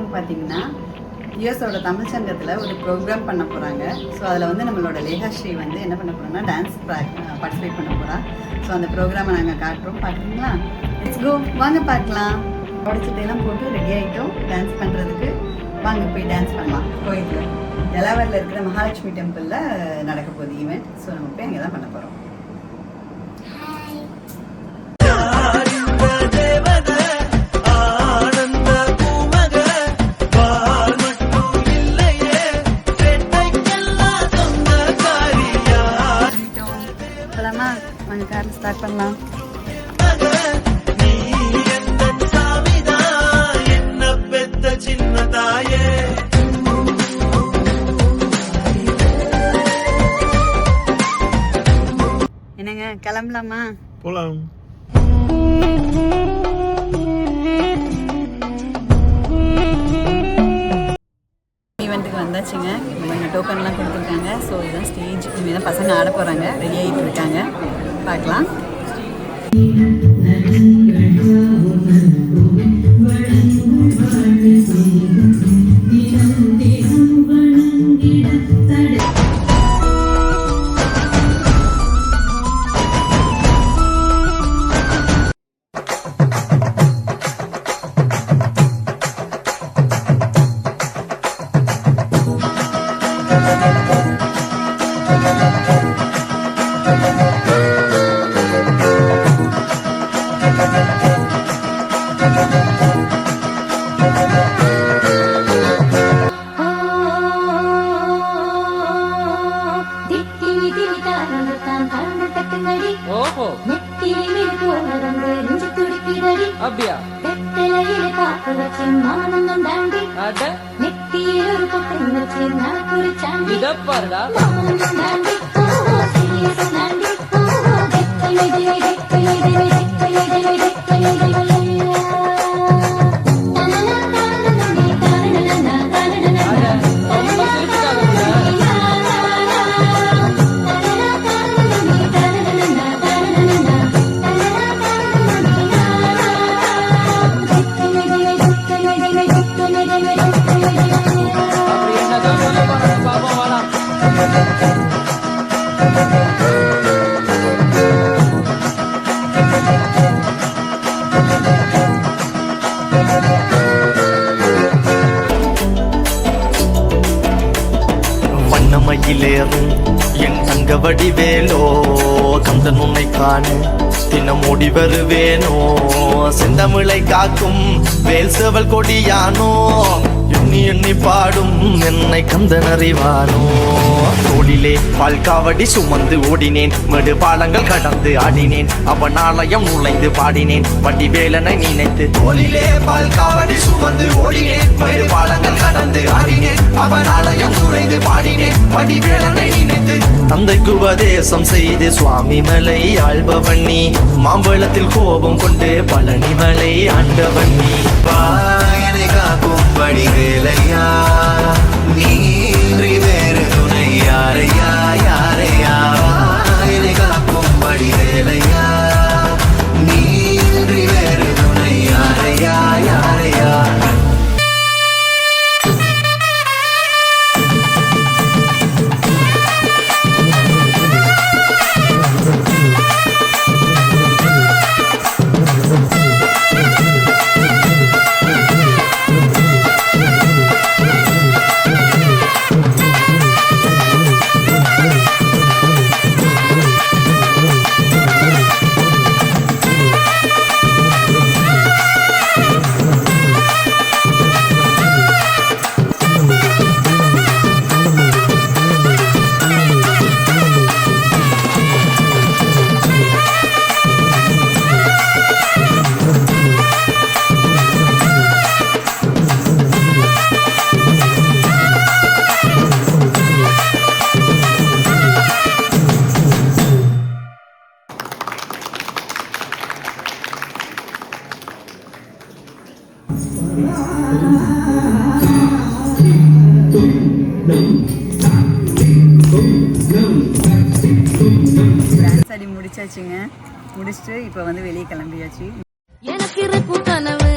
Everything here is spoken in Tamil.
வந்து பார்த்தீங்கன்னா யூஎஸோட தமிழ் சங்கத்தில் ஒரு ப்ரோக்ராம் பண்ண போகிறாங்க. ஸோ அதில் வந்து நம்மளோட லேகாஸ்ரீ வந்து என்ன பண்ண போகிறோம்னா டான்ஸ் பார்ட்டிசிபேட் பண்ண போகிறா. ஸோ அந்த ப்ரோக்ராமை நாங்கள் காட்டுறோம், பார்க்குறீங்களா? லெட்ஸ் கோ, வாங்க பார்க்கலாம். உடச்சிட்டையெல்லாம் போட்டு ரெடி ஆகிட்டோம் டான்ஸ் பண்ணுறதுக்கு. வாங்க போய் டான்ஸ் பண்ணலாம். கோயிலில் டெலாவரில் இருக்கிற மகாலட்சுமி டெம்பிளில் நடக்க போகுது ஈவெண்ட். ஸோ நம்ம போய் அங்கே தான் பண்ண போகிறோம். வாங்க காரில் ஸ்டார்ட் பண்ணலாம். என்னங்க கிளம்பலாமா? போலாம். ஈவெண்ட்டுக்கு வந்தாச்சுங்க. இவங்க டோக்கன்லாம் கொடுத்துருக்காங்க. ஸோ இதுதான் ஸ்டேஜ். இனிமேல் தான் பசங்க ஆட போகிறாங்க, ரெடி ஆகிட்டு இருக்காங்க. பார்க்கலாம். அப்படியா? இத பாருடா. வண்ணமயிலேறும் என் தங்க வடிவேலோ, கந்தன் உன்னை காண தினம் ஓடி வருவேனோ, செந்தமிழை காக்கும் வேல் சேவல் கொடியானோ, எண்ணி எண்ணி பாடும் என்னை கந்தன் அறிவானோ. தோளிலே பால்காவடி சுமந்து ஓடினேன், மேடு பாலங்கள் கடந்து ஆடினேன், அவன் ஆலயம் நுழைந்து பாடினேன், வடிவேலனை நினைத்து. தோளிலே பால்காவடி சுமந்து ஓடினேன், மேடு பாலங்கள் கடந்து ஆடினேன், அவன் ஆலயம் நுழைந்து பாடினேன், வடிவேலனை நினைத்து. தந்தைக்கு உபதேசம் செய்து சுவாமி மலை ஆள்பவன் நீ, மாம்பழத்தில் கோபம் கொண்டு பழனி மலை ஆண்டவன் நீ. வாயனை காக்கும் வடிவேலையா, நீன்றி வேறு துணை யாரையா யாரையா. வாயனை காக்கும் வடிவேலையா, நீன்றி வேறு துணை யாரையா யாரையா. டான்ஸ் ஆடி முடிச்சாச்சுங்க. முடிச்சுட்டு இப்போ வந்து வெளியே கிளம்பியாச்சு. எனக்கு இருக்கும் கனவு